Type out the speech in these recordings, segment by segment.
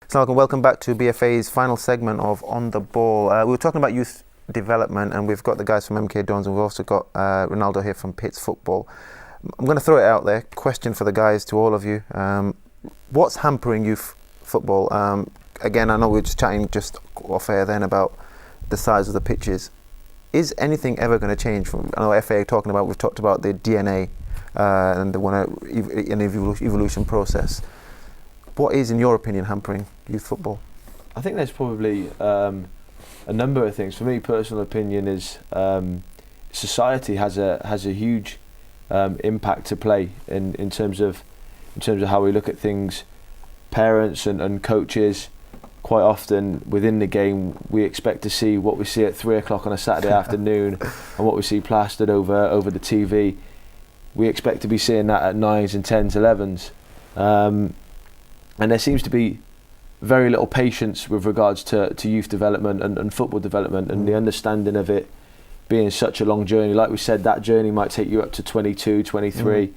So welcome back to BFA's final segment of On the Ball. We were talking about youth development, and we've got the guys from MK Dons, and we've also got Ronaldo here from Pitts Football. I'm going to throw it out there. Question for the guys, to all of you. What's hampering youth football? Again, I know we were just chatting just off air then about the size of the pitches. Is anything ever going to change? I know FA we've talked about the DNA and an evolution process. What is, in your opinion, hampering youth football? I think there's probably a number of things. For me, personal opinion is society has a huge impact to play in terms of how we look at things. Parents and coaches, quite often within the game, we expect to see what we see at 3 o'clock on a Saturday afternoon and what we see plastered over the TV. We expect to be seeing that at 9s and 10s, 11s. And there seems to be very little patience with regards to youth development and football development, and the understanding of it being such a long journey. Like we said, that journey might take you up to 22, 23.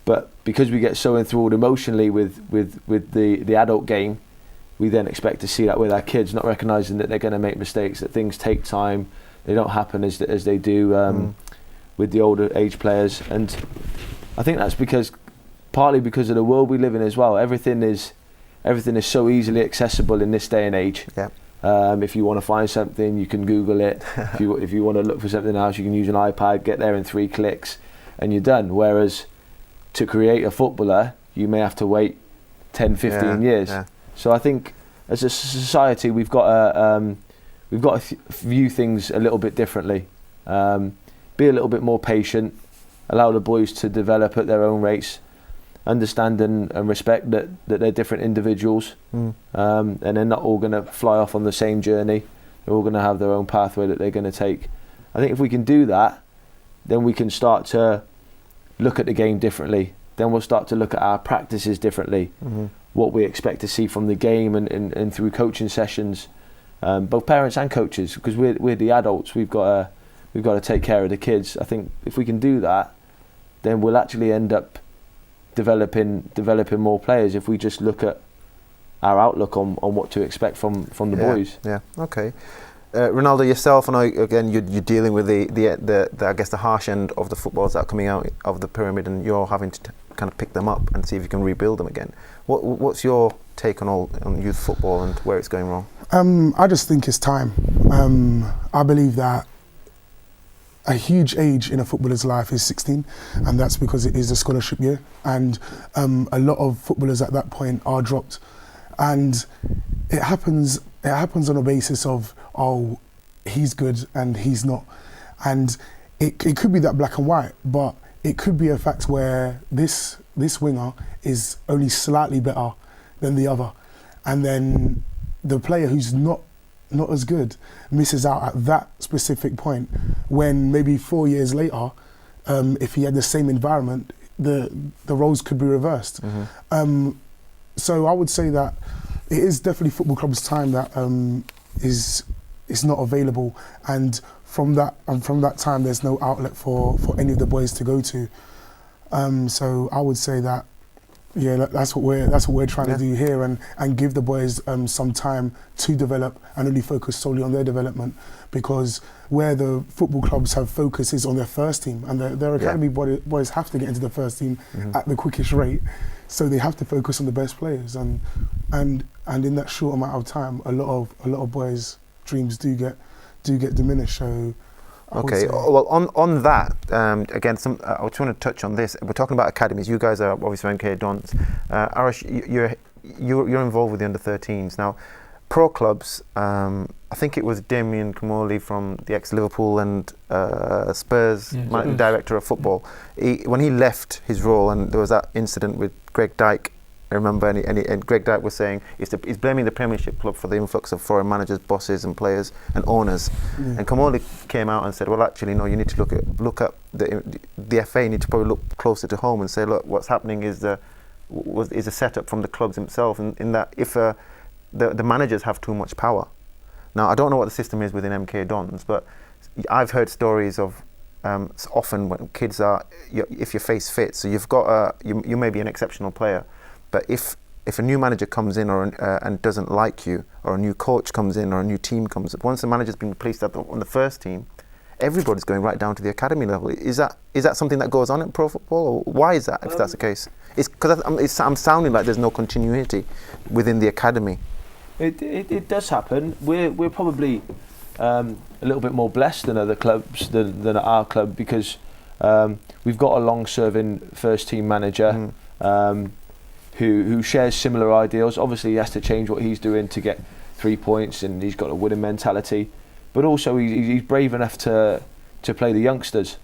But because we get so enthralled emotionally with the adult game, we then expect to see that with our kids, not recognising that they're going to make mistakes, that things take time, they don't happen as they do with the older age players. And I think that's partly because of the world we live in as well. Everything is so easily accessible in this day and age. Yeah. If you want to find something, you can Google it. if you want to look for something else, you can use an iPad, get there in 3 clicks, and you're done. Whereas to create a footballer, you may have to wait 10, 15 years. Yeah. So I think as a society, we've got to view things a little bit differently. Be a little bit more patient. Allow the boys to develop at their own rates. Understand and respect that they're different individuals, and they're not all going to fly off on the same journey. They're all going to have their own pathway that they're going to take. I think if we can do that, then we can start to look at the game differently. Then we'll start to look at our practices differently, what we expect to see from the game and through coaching sessions, both parents and coaches, because we're the adults. We've got to take care of the kids. I think if we can do that, then we'll actually end up developing more players if we just look at our outlook on what to expect from the boys. Yeah. Okay. Ronaldo, yourself, I know again you're dealing with the I guess the harsh end of the footballs that are coming out of the pyramid, and you're having to kind of pick them up and see if you can rebuild them again. What's your take on youth football and where it's going wrong? I just think it's time. I believe that a huge age in a footballer's life is 16, and that's because it is a scholarship year, and a lot of footballers at that point are dropped, and it happens on a basis of, oh, he's good and he's not, and it could be that black and white, but it could be a fact where this winger is only slightly better than the other, and then the player who's not as good misses out at that specific point, when maybe 4 years later, if he had the same environment, the roles could be reversed. So I would say that it is definitely football clubs' time that is not available, and from that time there's no outlet for any of the boys to go to. So I would say that, yeah, that's what we're trying to do here, and give the boys some time to develop and only focus solely on their development, because where the football clubs have focus is on their first team, and their academy boys have to get into the first team at the quickest rate, so they have to focus on the best players, and in that short amount of time, a lot of boys' dreams do get diminished. So. Okay, well, on that, again, I just want to touch on this. We're talking about academies. You guys are obviously MK Dons. Arash, you're involved with the under-13s. Now, pro clubs, I think it was Damien Comolli from the ex-Liverpool and Spurs director of football. When he left his role, and there was that incident with Greg Dyke, I remember, and Greg Dyke was saying he's blaming the Premiership club for the influx of foreign managers, bosses and players and owners. And Comolli came out and said, well, actually, no, you need to look at the FA need to probably look closer to home and say, look, what's happening is a setup from the clubs themselves, in that if the managers have too much power. Now, I don't know what the system is within MK Dons, but I've heard stories of often when kids if your face fits, so you've got you may be an exceptional player, but if if a new manager comes in and doesn't like you, or a new coach comes in, or a new team comes, once the manager's been replaced on the first team, everybody's going right down to the academy level. Is that something that goes on in pro football, or why is that, if that's the case? It's because I'm sounding like there's no continuity within the academy. It does happen. We're probably a little bit more blessed than other clubs than our club, because we've got a long-serving first team manager who shares similar ideals. Obviously, he has to change what he's doing to get 3 points, and he's got a winning mentality. But also, he's brave enough to play the youngsters.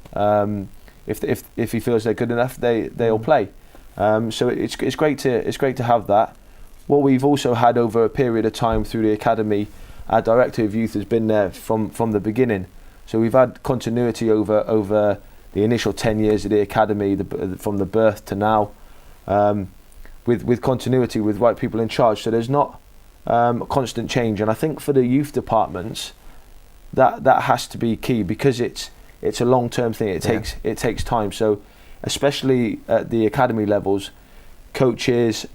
If he feels they're good enough, they'll play. So it's great to have that. What we've also had over a period of time through the academy, our director of youth has been there from the beginning. So we've had continuity over the initial 10 years of the academy, from the birth to now, with continuity, with right people in charge. So there's not a constant change. And I think for the youth departments, that has to be key, because it's a long-term thing. It takes time. So especially at the academy levels, coaches,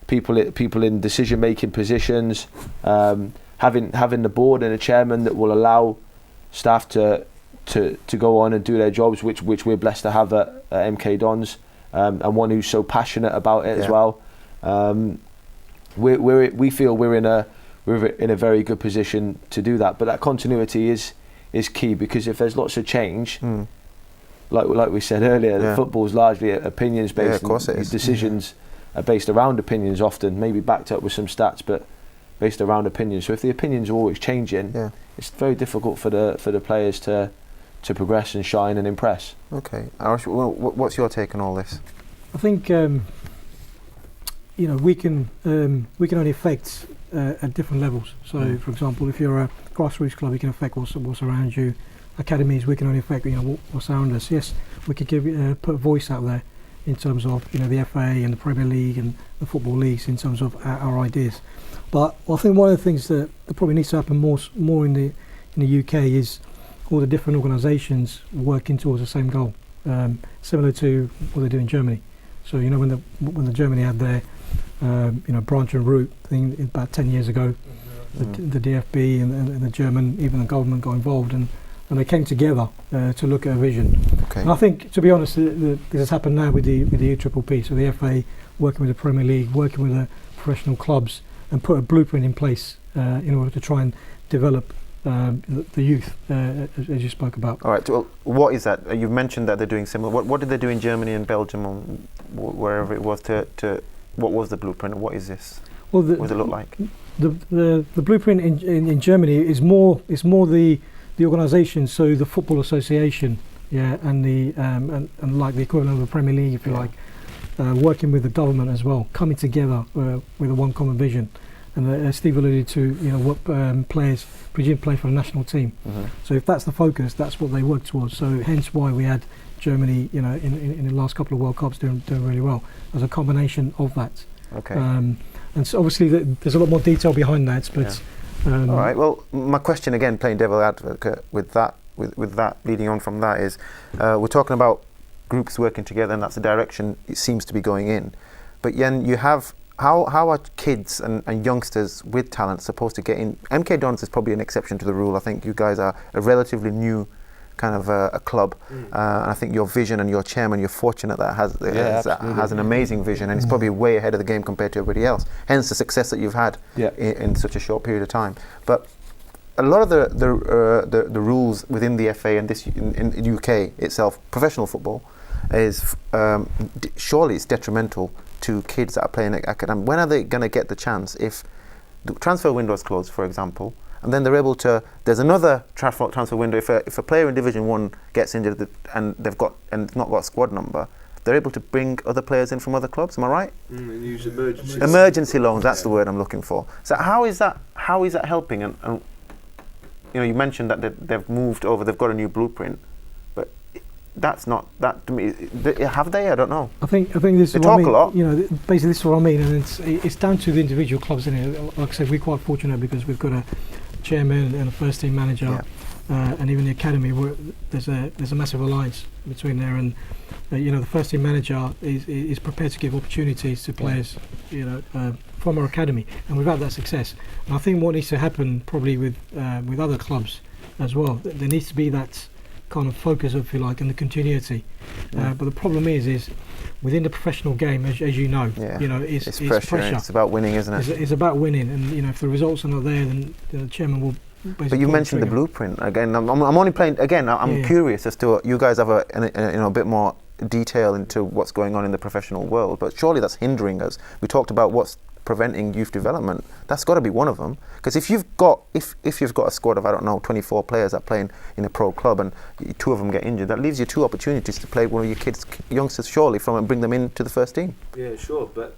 people in decision-making positions, having the board and a chairman that will allow staff to go on and do their jobs, which we're blessed to have at MK Dons, and one who's so passionate about it as well. We feel we're in a very good position to do that. But that continuity is key, because if there's lots of change, like we said earlier, the football's largely opinions based. Yeah, of course it is. Decisions are based around opinions, often maybe backed up with some stats, but based around opinions. So if the opinions are always changing, it's very difficult for the players to progress and shine and impress. Okay, Arash, what's your take on all this? I think we can only affect at different levels. So, for example, if you're a grassroots club, you can affect what's around you. Academies, we can only affect what's around us. Yes, we could put a voice out there in terms of the FA and the Premier League and the football leagues in terms of our ideas. But I think one of the things that probably needs to happen more in the UK is all the different organisations working towards the same goal, similar to what they do in Germany. So when the Germany had their branch and root thing about 10 years ago, the DFB and the German, even the government got involved, and they came together to look at a vision. Okay. And I think, to be honest, this has happened now with the UPPP. So the FA working with the Premier League, working with the professional clubs, and put a blueprint in place in order to try and develop the youth, as you spoke about. All right. Well, what is that? You've mentioned that they're doing similar. What did they do in Germany and Belgium, or wherever it was? What was the blueprint, and what is this? Well, what does it look like? The blueprint in Germany is more the organisation, so the Football Association, and the and like the equivalent of the Premier League, if you like, working with the government as well, coming together with a one common vision. And as Steve alluded to, what players presume play for the national team. So if that's the focus, that's what they work towards. So hence why we had Germany, in the last couple of World Cups doing really well, as a combination of that. Okay. And so obviously there's a lot more detail behind that, but. All right. Well, my question again, playing devil advocate with that, leading on from that is, we're talking about groups working together, and that's the direction it seems to be going in. But Yen, you have. How are kids and youngsters with talent supposed to get in? MK Dons is probably an exception to the rule. I think you guys are a relatively new kind of a club, and I think your vision and your chairman, you're fortunate that has an amazing vision, and it's probably way ahead of the game compared to everybody else. Hence the success that you've had in such a short period of time. But a lot of the rules within the FA and this in the UK itself, professional football, is surely it's detrimental to kids that are playing at academy. When are they going to get the chance if the transfer window is closed, for example, and then they're able to? There's another transfer window. If a player in Division 1 gets injured and they've not got a squad number, they're able to bring other players in from other clubs. Am I right? And use emergency loans. That's the word I'm looking for. So how is that helping? And you mentioned that they've moved over. They've got a new blueprint. That's not that to me. Have they? I don't know. I think this. They talk a lot. Basically, this is what I mean, and it's down to the individual clubs. Like I said, we're quite fortunate because we've got a chairman and a first team manager and even the academy, there's a massive alliance between there, and the first team manager is prepared to give opportunities to players, from our academy, and we've had that success. And I think what needs to happen probably with other clubs as well, there needs to be that kind of focus, if you like, and the continuity. But the problem is within the professional game, as you know, it's pressure. It's about winning, isn't it? It's about winning, and if the results are not there, then the chairman will. But you mentioned the blueprint again. I'm only playing again. I'm curious as to you guys have a bit more detail into what's going on in the professional world. But surely that's hindering us. We talked about what's preventing youth development. That's got to be one of them. Because if you've got a squad of 24 players that play in a pro club and 2 of them get injured, that leaves you 2 opportunities to play one of your youngsters surely from and bring them into the first team. Yeah, sure, but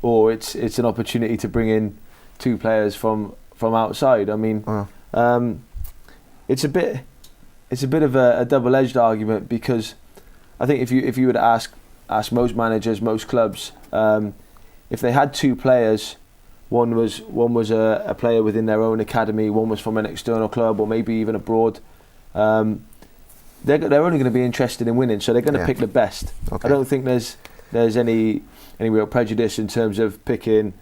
or it's an opportunity to bring in 2 players from outside. I mean, it's a bit of a double-edged argument, because I think if you were to ask most managers, most clubs, if they had 2 players, one was a player within their own academy, one was from an external club or maybe even abroad, they're only going to be interested in winning, so they're going to pick the best. Okay. I don't think there's any real prejudice in terms of picking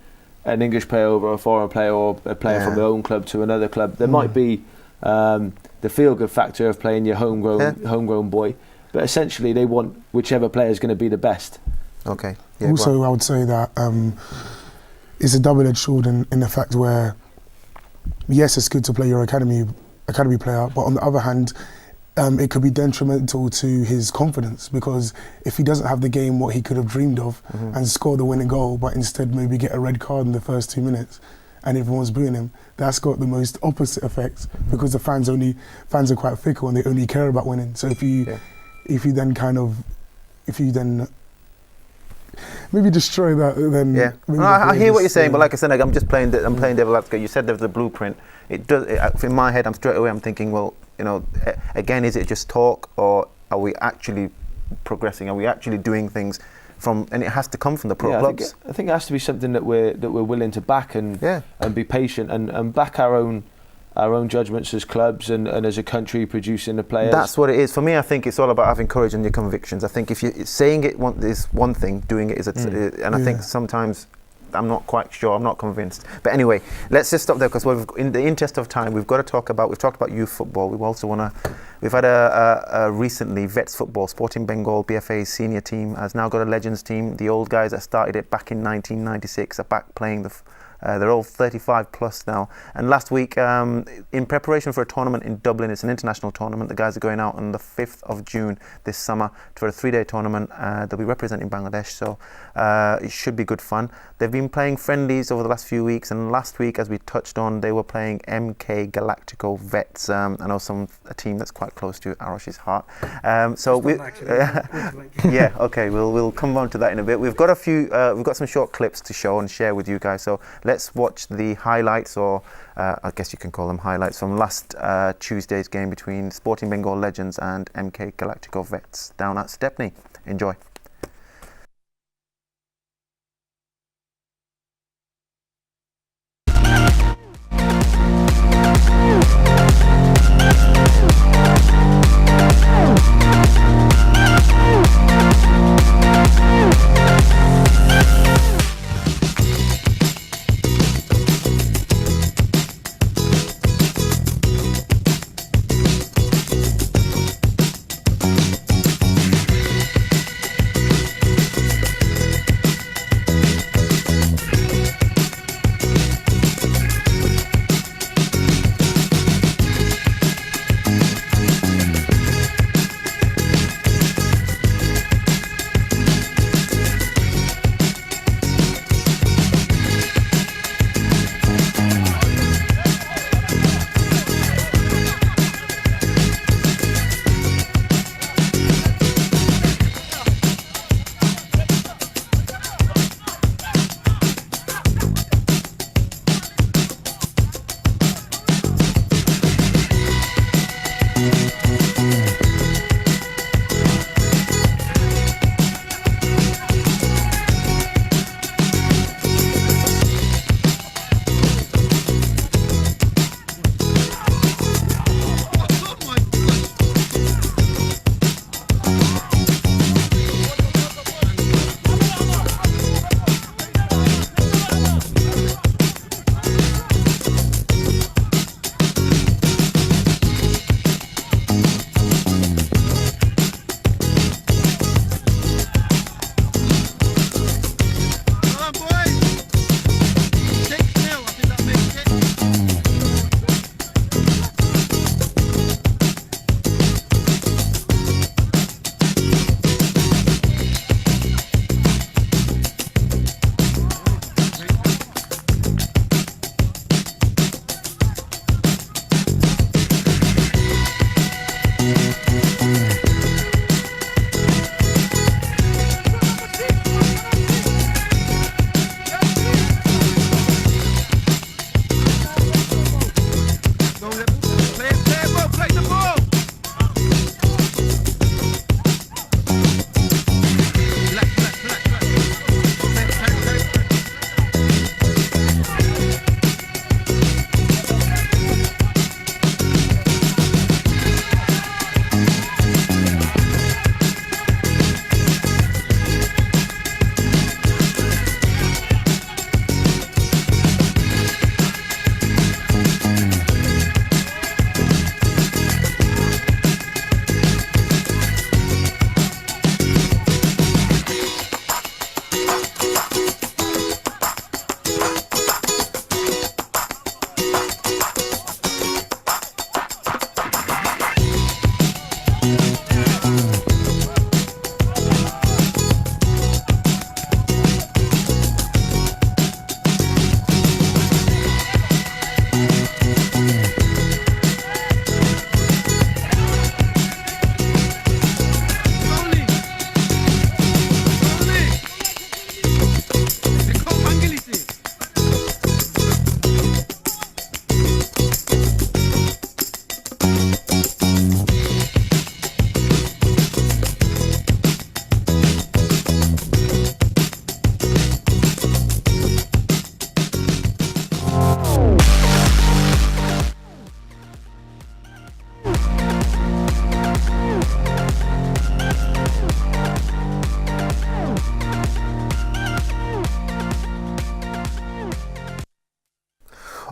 an English player over a foreign player or a player from their own club to another club. There might be the feel-good factor of playing your homegrown boy, but essentially they want whichever player is going to be the best. Okay. Yeah, also, I would say that it's a double-edged sword in the fact where, yes, it's good to play your academy player, but on the other hand, it could be detrimental to his confidence, because if he doesn't have the game what he could have dreamed of and score the winning goal, but instead maybe get a red card in the first 2 minutes and everyone's booing him, that's got the most opposite effect, because the fans are quite fickle and they only care about winning. So if you then maybe destroy that, then I hear what you're saying, but like I said, I'm just playing devil advocate. You said there's the blueprint. It does. In my head, I'm thinking, well, again, is it just talk, or are we actually progressing? Are we actually doing things and it has to come from the pro clubs? I think it has to be something that we're willing to back and be patient and back our own judgments as clubs and as a country producing the players. That's what it is. For me, I think it's all about having courage and your convictions. I think if you're saying it is one thing, doing it is and I think sometimes I'm not quite sure, I'm not convinced. But anyway, let's just stop there, because in the interest of time, we've talked about youth football. We've had a recently Vets football, Sporting Bengal, BFA's senior team has now got a Legends team. The old guys that started it back in 1996 are back playing they're all 35 plus now. And last week, in preparation for a tournament in Dublin, it's an international tournament. The guys are going out on the 5th of June this summer for a 3-day tournament. They'll be representing Bangladesh, so it should be good fun. They've been playing friendlies over the last few weeks, and last week, as we touched on, they were playing MK Galactico Vets. I know a team that's quite close to Arosh's heart. We'll come on to that in a bit. We've got some short clips to show and share with you guys. So let's watch the highlights, or I guess you can call them highlights, from last Tuesday's game between Sporting Bengal Legends and MK Galactico Vets down at Stepney. Enjoy.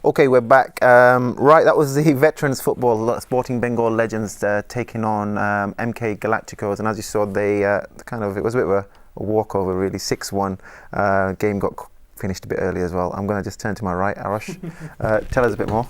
Okay, we're back. Right, that was the Veterans Football Sporting Bengal Legends taking on MK Galacticos, and as you saw, they it was a bit of a walkover, really. 6-1. Game got finished a bit early as well. I'm going to just turn to my right, Arash. Tell us a bit more.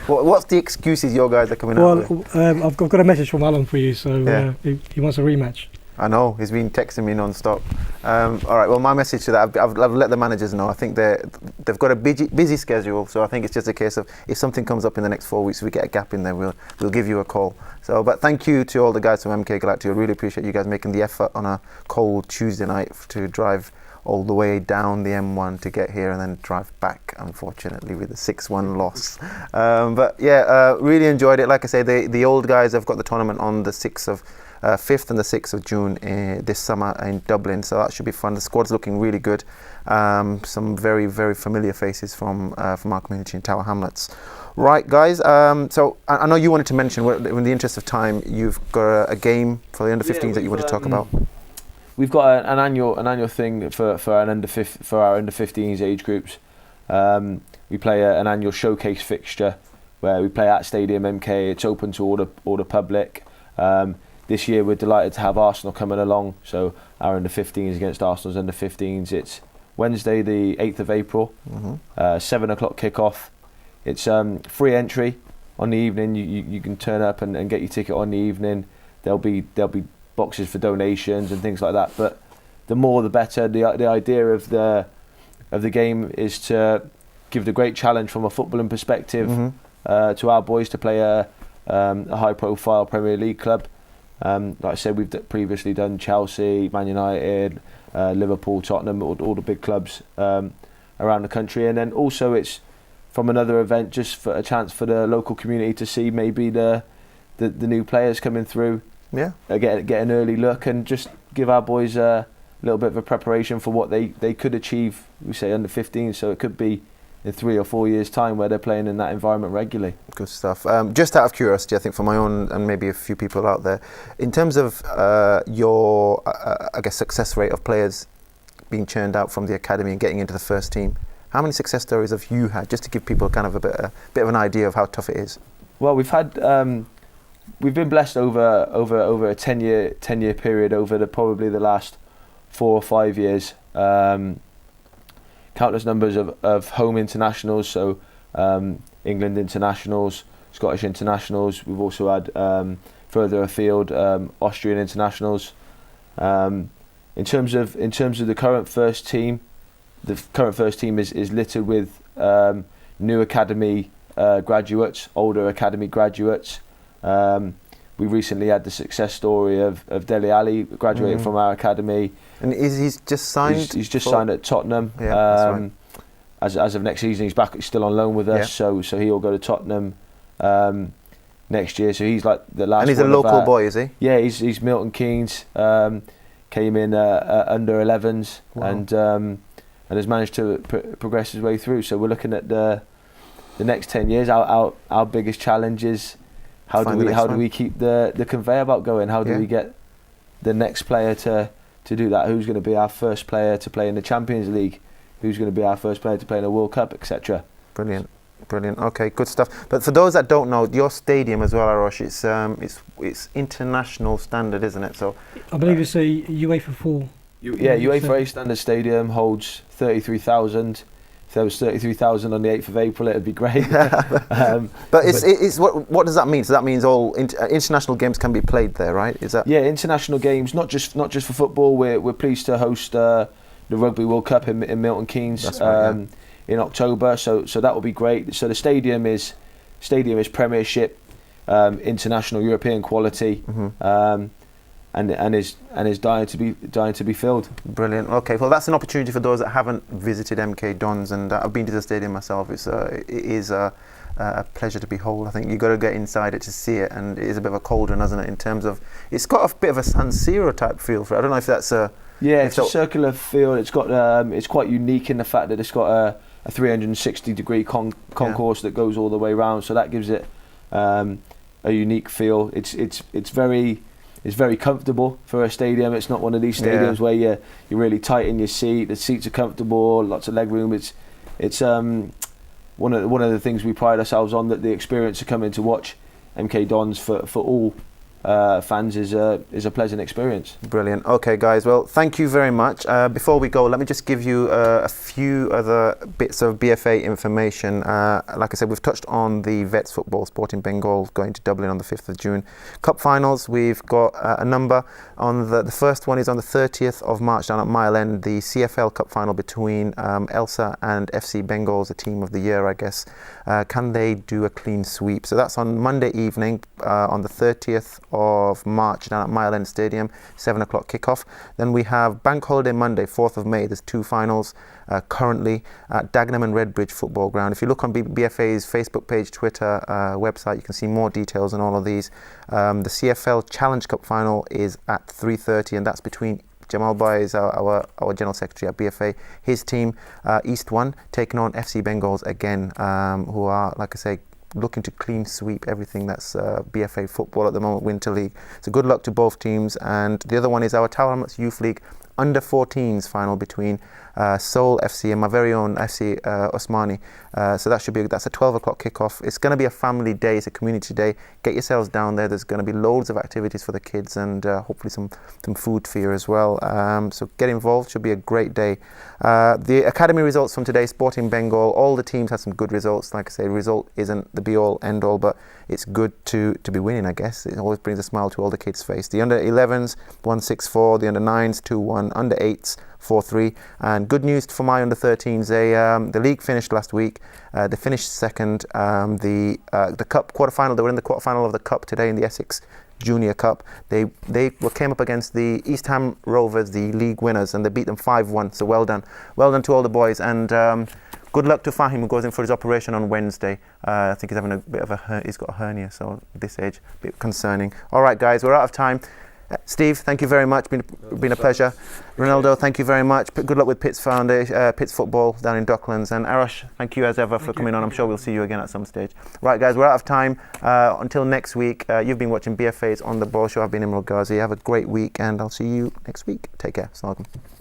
What's the excuses your guys are coming out with? I've got a message from Alan for you, so he wants a rematch. I know, he's been texting me non-stop. All right, well, my message to that, I've let the managers know. I think they've got a busy schedule, so I think it's just a case of if something comes up in the next 4 weeks, if we get a gap in there, we'll give you a call. So, but thank you to all the guys from MK Galactic. I really appreciate you guys making the effort on a cold Tuesday night to drive all the way down the M1 to get here and then drive back, unfortunately, with a 6-1 loss. But yeah, really enjoyed it. Like I say, the old guys have got the tournament on the 5th and the 6th of June this summer in Dublin, so that should be fun. The squad's looking really good. Some very, very familiar faces from our community in Tower Hamlets. Right, guys, so I know you wanted to mention, in the interest of time, you've got a game for the under-15s that you want to talk about. We've got an annual thing for our under-15s age groups. We play an annual showcase fixture where we play at Stadium MK. It's open to all the public. This year we're delighted to have Arsenal coming along, so our under-15s against Arsenal's under-15s. It's Wednesday the 8th of April, 7 o'clock kick-off. It's free entry on the evening. You can turn up and get your ticket on the evening. There'll be boxes for donations and things like that, but the more the better. The idea of the game is to give the great challenge from a footballing perspective to our boys to play a high-profile Premier League club. Like I said, we've previously done Chelsea, Man United, Liverpool, Tottenham, all the big clubs around the country, and then also it's from another event just for a chance for the local community to see maybe the new players coming through. Yeah, get an early look and just give our boys a little bit of a preparation for what they could achieve. We say under 15, so it could be in 3 or 4 years' time where they're playing in that environment regularly. Good stuff. Just out of curiosity, I think for my own and maybe a few people out there, in terms of your, I guess, success rate of players being churned out from the academy and getting into the first team, how many success stories have you had, just to give people kind of a bit of an idea of how tough it is? Well, we've been blessed over a 10-year period, over probably the last 4 or 5 years. Countless numbers of home internationals, so England internationals, Scottish internationals. We've also had further afield Austrian internationals. In terms of the current first team, is littered with new academy graduates, older academy graduates. We recently had the success story of Dele Alli graduating from our academy. And he's just signed? He's just signed at Tottenham. Yeah, that's right. As of next season, he's still on loan with us, so he'll go to Tottenham next year. So he's like the last. And he's a local boy, is he? Yeah, he's Milton Keynes. Came in under 11s and has managed to progress his way through. So we're looking at the next 10 years. Our biggest challenge is how do we keep the conveyor belt going? How do we get the next player to do that? Who's going to be our first player to play in the Champions League? Who's going to be our first player to play in a World Cup, etc.? Brilliant. Okay, good stuff. But for those that don't know, your stadium as well, Arosh, it's international standard, isn't it? So I believe it's a UEFA 4. UEFA standard stadium holds 33,000. If there was 33,000 on the 8th of April, it'd be great. But it's what does that mean? So that means all international games can be played there, right? Is that? Yeah, international games, not just for football. We're pleased to host the Rugby World Cup in Milton Keynes. That's right, in October, so that will be great. So the stadium is Premiership, international European quality, and is dying to be filled. Brilliant. Okay, well that's an opportunity for those that haven't visited MK Dons, and I've been to the stadium myself. It is a pleasure to behold. I think you've got to get inside it to see it, and it is a bit of a cauldron, hasn't it? In terms of, it's got a bit of a San Siro type feel for it. I don't know if that's a. Yeah, it's a circular field. It's got it's quite unique in the fact that it's got a 360-degree concourse that goes all the way around, so that gives it a unique feel. It's very comfortable for a stadium. It's not one of these stadiums where you're really tight in your seat. The seats are comfortable, lots of leg room. It's one of the things we pride ourselves on, that the experience of coming to watch MK Dons for all fans is a pleasant experience. Brilliant. Okay, guys. Well, thank you very much. Before we go, let me just give you a few other bits of BFA information. Like I said, we've touched on the Vets football, Sporting Bengal going to Dublin on the 5th of June. Cup finals, we've got a number. On the first one is on the 30th of March down at Mile End, the CFL Cup final between Elsa and FC Bengals, the team of the year, I guess. Can they do a clean sweep? So that's on Monday evening on the 30th of March down at Mile End Stadium, 7 o'clock kickoff. Then we have Bank Holiday Monday, 4th of May. There's 2 finals currently at Dagenham and Redbridge Football Ground. If you look on BFA's Facebook page, Twitter, website, you can see more details on all of these. The CFL Challenge Cup final is at 3:30, and that's between Jamal Baez, our General Secretary at BFA, his team, East 1, taking on FC Bengals again, who are, like I say, looking to clean sweep everything that's BFA football at the moment, Winter League. So good luck to both teams. And the other one is our Tower Hamlets Youth League under 14s final between Seoul FC and my very own FC Osmani. So that's a 12 o'clock kickoff. It's going to be a family day, it's a community day. Get yourselves down there. There's going to be loads of activities for the kids and hopefully some food for you as well. So get involved, should be a great day. The academy results from today, Sporting Bengal, all the teams had some good results. Like I say, result isn't the be all end all, but it's good to be winning, I guess. It always brings a smile to all the kids' face. The under 11s 1-6-4, the under 9s 2-1, under 8s 4-3, and good news for my under 13s. The league finished last week. They finished second. The cup quarterfinal. They were in the quarterfinal of the cup today in the Essex Junior Cup. They came up against the East Ham Rovers, the league winners, and they beat them 5-1. So well done to all the boys, and good luck to Fahim, who goes in for his operation on Wednesday. I think he's having a bit of he's got a hernia, so at this age, a bit concerning. All right, guys, we're out of time. Steve, thank you very much. Been a pleasure. Ronaldo, thank you very much. Good luck with Pitt's Foundation, Pitt's football down in Docklands. And Arash, thank you as ever for coming on. I'm sure we'll see you again at some stage. Right, guys, we're out of time. Until next week, you've been watching BFA's On the Ball Show. I've been Imran Ghazi. Have a great week, and I'll see you next week. Take care. Assalamu alaikum.